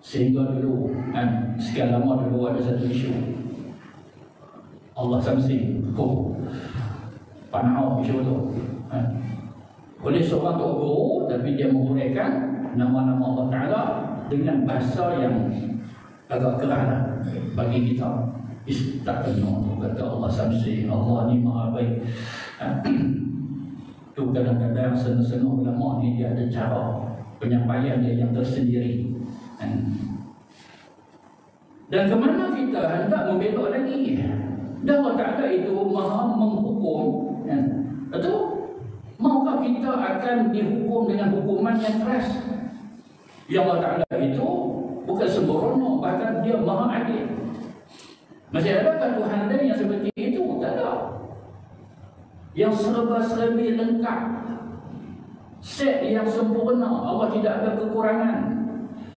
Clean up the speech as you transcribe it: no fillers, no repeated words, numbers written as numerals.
Sehingga dulu sekian lama dulu ada satu isu Allah Samsi Panau isu tu oleh seorang tok guru, tapi dia menguraikan nama-nama Allah Ta'ala dengan bahasa yang agak keras bagi kita. Tak kena kata Allah Samsi, Allah ni maha baik. Tu kadang-kadang setengah ulama ni dia ada cara penyampaian dia yang tersendiri. Dan kemana kita hendak membelok lagi? Dan Allah Ta'ala itu maha menghukum. Betul? Maukah kita akan dihukum dengan hukuman yang keras? Yang Allah Ta'ala itu bukan sembrono, bahkan dia maha adil. Masih adakah Tuhan lain yang seperti itu? Tak ada. Yang serba-serbi lengkap, set yang sempurna, Allah tidak ada kekurangan.